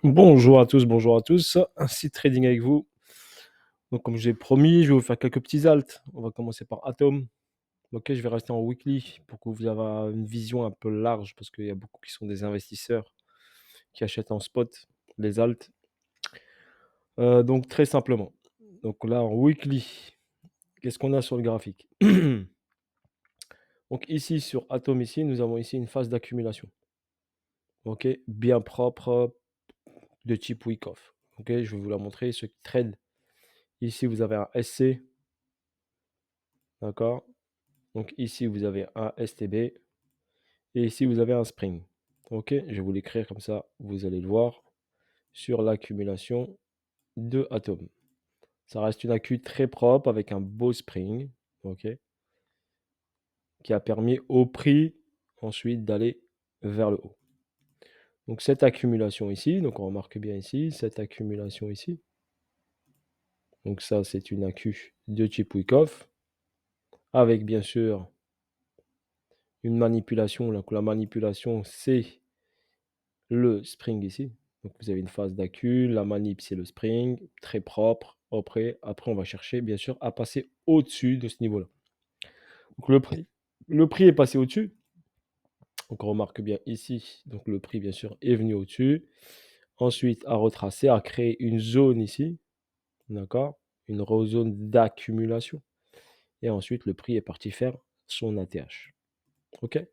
Bonjour à tous, ainsi trading avec vous. Donc comme je l'ai promis, je vais vous faire quelques petits alts. On va commencer par Atom. Ok, je vais rester en weekly pour que vous ayez une vision un peu large parce qu'il y a beaucoup qui sont des investisseurs qui achètent en spot les alts. Donc très simplement. Donc là en weekly, qu'est-ce qu'on a sur le graphique? Donc ici sur Atom ici, nous avons ici une phase d'accumulation. Ok, bien propre de type week off. Ok, je vais vous la montrer. Ce trade ici, vous avez un SC. D'accord. Donc ici, vous avez un STB et ici, vous avez un spring. Ok, je vais vous l'écrire comme ça, vous allez le voir sur l'accumulation de atomes. Ça reste une accu très propre avec un beau spring, ok, qui a permis au prix ensuite d'aller vers le haut. Donc cette accumulation ici, donc on remarque bien ici, cette accumulation ici. Donc ça, c'est une accu de type Wyckoff avec bien sûr une manipulation. Donc la manipulation, c'est le spring ici. Donc vous avez une phase d'accu, la manip c'est le spring, très propre. Après, on va chercher bien sûr à passer au-dessus de ce niveau-là. Donc le prix est passé au-dessus. Donc on remarque bien ici, donc le prix bien sûr est venu au-dessus. Ensuite, à retracer, à créer une zone ici, d'accord? Une zone d'accumulation. Et ensuite, le prix est parti faire son ATH. Ok?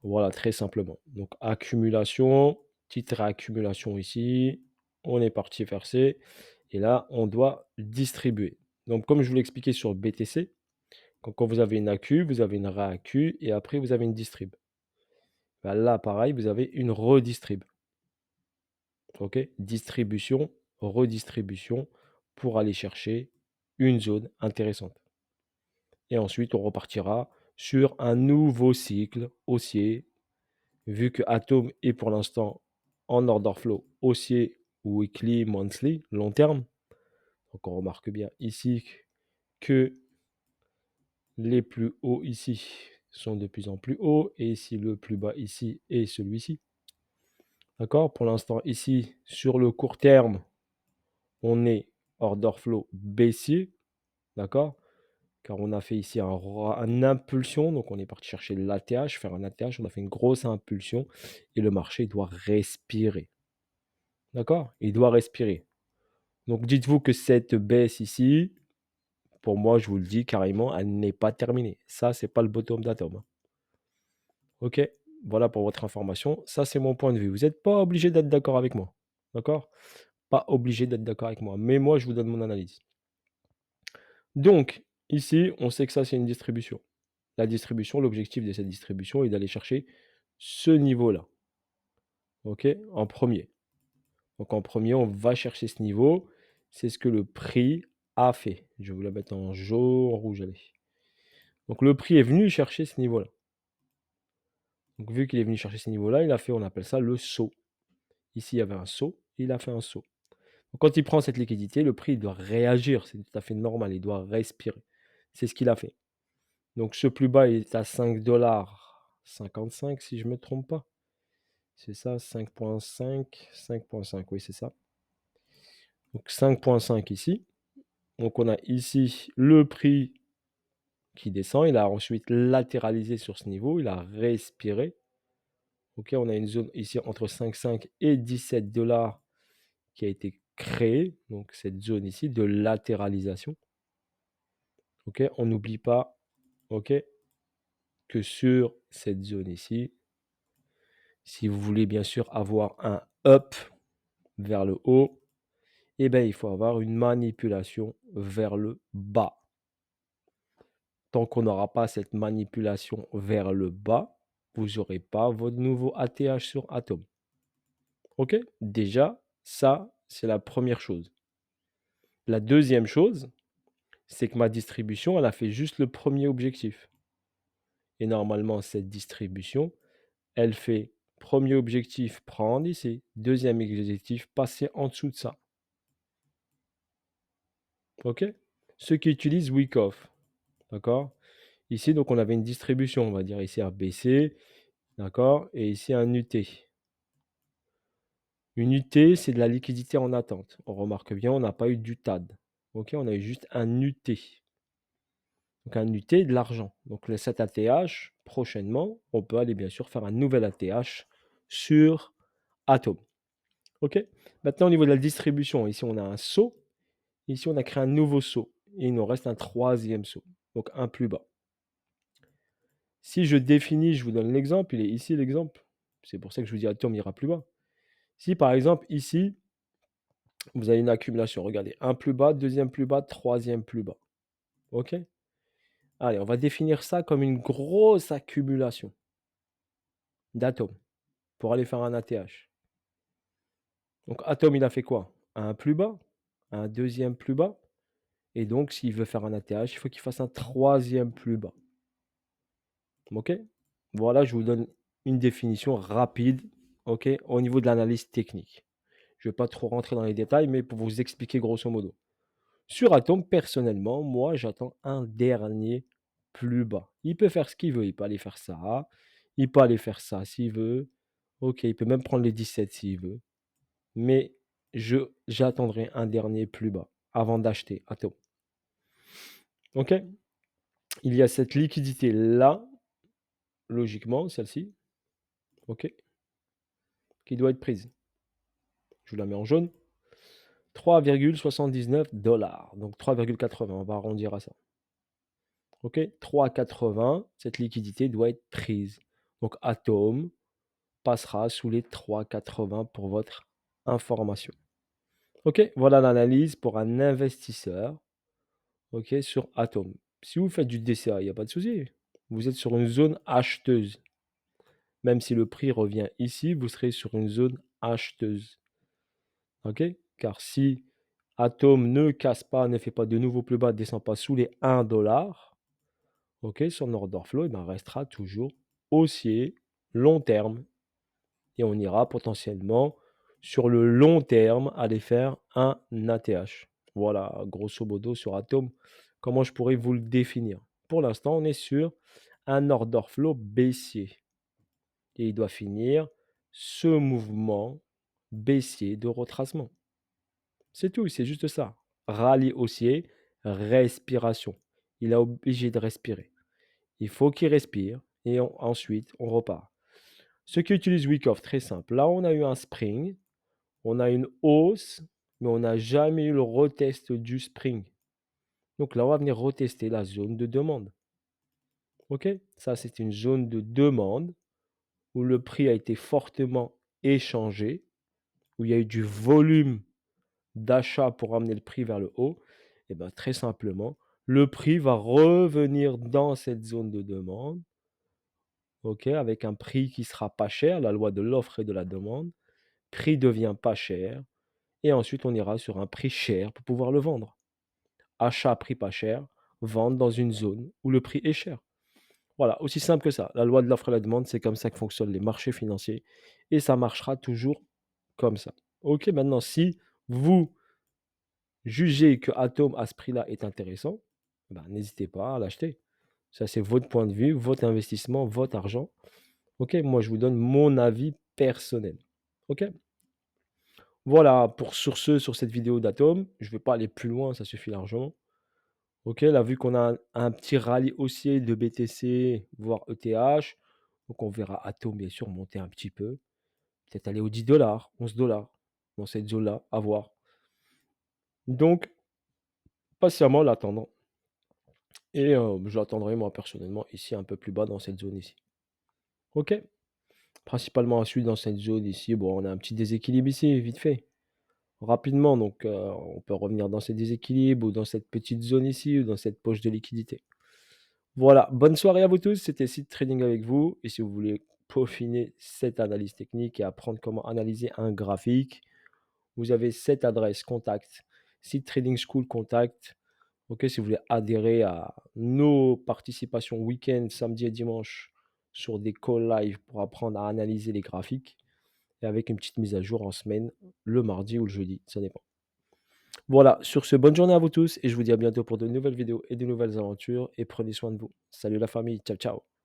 Voilà, très simplement. Donc accumulation, petite réaccumulation ici. On est parti verser. Et là, on doit distribuer. Donc comme je vous l'ai expliqué sur BTC, quand vous avez une accu, vous avez une réaccu et après vous avez une distrib. Ben là, pareil, vous avez une redistrib. Ok? Distribution, redistribution pour aller chercher une zone intéressante. Et ensuite, on repartira sur un nouveau cycle haussier vu que Atom est pour l'instant en order flow haussier, weekly, monthly, long terme. Donc on remarque bien ici que les plus hauts ici sont de plus en plus hauts et ici le plus bas ici est celui-ci. D'accord? Pour l'instant ici sur le court terme, on est order flow baissier. D'accord? Car on a fait ici un impulsion, donc on est parti chercher l'ATH, faire un ATH, on a fait une grosse impulsion et le marché doit respirer. D'accord? Il doit respirer. Donc dites-vous que cette baisse ici, pour moi, je vous le dis carrément, elle n'est pas terminée. Ça, c'est pas le bottom d'Atom. Ok? Voilà pour votre information. Ça, c'est mon point de vue. Vous n'êtes pas obligé d'être d'accord avec moi. D'accord? Pas obligé d'être d'accord avec moi. Mais moi, je vous donne mon analyse. Donc, ici, on sait que ça, c'est une distribution. La distribution, l'objectif de cette distribution est d'aller chercher ce niveau-là. Ok? En premier. Donc en premier, on va chercher ce niveau. C'est ce que le prix a fait. Je vais vous la mettre en jaune, rouge, allez. Donc le prix est venu chercher ce niveau-là. Donc vu qu'il est venu chercher ce niveau-là, il a fait, on appelle ça le saut. Ici, il y avait un saut, il a fait un saut. Donc quand il prend cette liquidité, le prix doit réagir. C'est tout à fait normal, il doit respirer. C'est ce qu'il a fait. Donc ce plus bas est à 5,55 $ si je ne me trompe pas. C'est ça, 5,5, 5,5, oui c'est ça. Donc 5,5 ici. Donc on a ici le prix qui descend. Il a ensuite latéralisé sur ce niveau. Il a respiré. Ok, on a une zone ici entre 5,5 et 17 $ qui a été créée. Donc cette zone ici de latéralisation. Ok, on n'oublie pas, ok, que sur cette zone ici, si vous voulez bien sûr avoir un up vers le haut, eh bien, il faut avoir une manipulation vers le bas. Tant qu'on n'aura pas cette manipulation vers le bas, vous n'aurez pas votre nouveau ATH sur Atom. Ok? Déjà, ça, c'est la première chose. La deuxième chose, c'est que ma distribution, elle a fait juste le premier objectif. Et normalement, cette distribution, elle fait premier objectif, prendre ici. Deuxième objectif, passer en dessous de ça. Ok? Ceux qui utilisent Wyckoff. D'accord? Ici, donc, on avait une distribution, on va dire ici un BC. D'accord? Et ici un UT. Une UT, c'est de la liquidité en attente. On remarque bien, on n'a pas eu du TAD. Ok, on a eu juste un UT. Donc un UT, de l'argent. Donc cet ATH, prochainement, on peut aller bien sûr faire un nouvel ATH sur Atom. Ok. Maintenant, au niveau de la distribution, ici on a un saut. Ici, on a créé un nouveau saut. Et il nous reste un troisième saut. Donc un plus bas. Si je définis, je vous donne l'exemple, il est ici l'exemple. C'est pour ça que je vous dis Atom ira plus bas. Si par exemple ici, vous avez une accumulation, regardez, un plus bas, deuxième plus bas, troisième plus bas. Ok. Allez, on va définir ça comme une grosse accumulation d'atomes pour aller faire un ATH. Donc Atom, il a fait quoi? Un plus bas, un deuxième plus bas. Et donc, s'il veut faire un ATH, il faut qu'il fasse un troisième plus bas. Ok? Voilà, je vous donne une définition rapide, ok, au niveau de l'analyse technique. Je ne vais pas trop rentrer dans les détails, mais pour vous expliquer grosso modo. Sur Atom, personnellement, moi, j'attends un dernier plus bas. Il peut faire ce qu'il veut. Il peut aller faire ça. Il peut aller faire ça s'il veut. Ok, il peut même prendre les 17 s'il veut. Mais j'attendrai un dernier plus bas avant d'acheter Atom. Ok? Il y a cette liquidité-là, logiquement, celle-ci, ok, qui doit être prise. Je vous la mets en jaune. 3,79 $. Donc 3,80, on va arrondir à ça. Ok, 3,80, cette liquidité doit être prise. Donc Atom passera sous les 3,80 pour votre information. Ok, voilà l'analyse pour un investisseur, ok, sur Atom. Si vous faites du DCA, il n'y a pas de souci. Vous êtes sur une zone acheteuse. Même si le prix revient ici, vous serez sur une zone acheteuse. Ok? Car si Atom ne casse pas, ne fait pas de nouveau plus bas, ne descend pas sous les 1 $, ok, son order flow restera toujours haussier, long terme. Et on ira potentiellement sur le long terme aller faire un ATH. Voilà, grosso modo sur Atom, comment je pourrais vous le définir. Pour l'instant, on est sur un order flow baissier. Et il doit finir ce mouvement baissier de retracement. C'est tout, c'est juste ça. Rallye haussier, respiration. Il est obligé de respirer. Il faut qu'il respire et ensuite on repart. Ceux qui utilisent Wyckoff, très simple. Là, on a eu un spring, on a une hausse, mais on n'a jamais eu le retest du spring. Donc là, on va venir retester la zone de demande. Ok? Ça, c'est une zone de demande où le prix a été fortement échangé, où il y a eu du volume d'achat pour amener le prix vers le haut. Et bien très simplement, le prix va revenir dans cette zone de demande, ok, avec un prix qui sera pas cher, la loi de l'offre et de la demande. Prix devient pas cher, et ensuite on ira sur un prix cher pour pouvoir le vendre. Achat prix pas cher, vente dans une zone où le prix est cher. Voilà, aussi simple que ça. La loi de l'offre et la demande, c'est comme ça que fonctionnent les marchés financiers, et ça marchera toujours comme ça. Ok, maintenant si vous jugez que Atom à ce prix-là est intéressant, ben, n'hésitez pas à l'acheter. Ça, c'est votre point de vue, votre investissement, votre argent. Ok, moi, je vous donne mon avis personnel. Ok, voilà pour sur cette vidéo d'Atom. Je ne vais pas aller plus loin, ça suffit largement. Ok, là, vu qu'on a un petit rallye haussier de BTC, voire ETH, donc on verra Atom, bien sûr, monter un petit peu. Peut-être aller aux 10 $, 11 $, dans cette zone-là, à voir. Donc, patiemment l'attendant. Et je l'attendrai moi personnellement ici un peu plus bas dans cette zone ici. Ok? Principalement ensuite dans cette zone ici, bon, on a un petit déséquilibre ici, vite fait, rapidement. Donc on peut revenir dans ces déséquilibres ou dans cette petite zone ici ou dans cette poche de liquidité. Voilà, bonne soirée à vous tous, c'était Seed Trading avec vous. Et si vous voulez peaufiner cette analyse technique et apprendre comment analyser un graphique, vous avez cette adresse contact, Seed Trading School Contact. Ok, si vous voulez adhérer à nos participations week-end, samedi et dimanche sur des calls live pour apprendre à analyser les graphiques et avec une petite mise à jour en semaine, le mardi ou le jeudi, ça dépend. Voilà, sur ce, bonne journée à vous tous et je vous dis à bientôt pour de nouvelles vidéos et de nouvelles aventures et prenez soin de vous. Salut la famille, ciao ciao.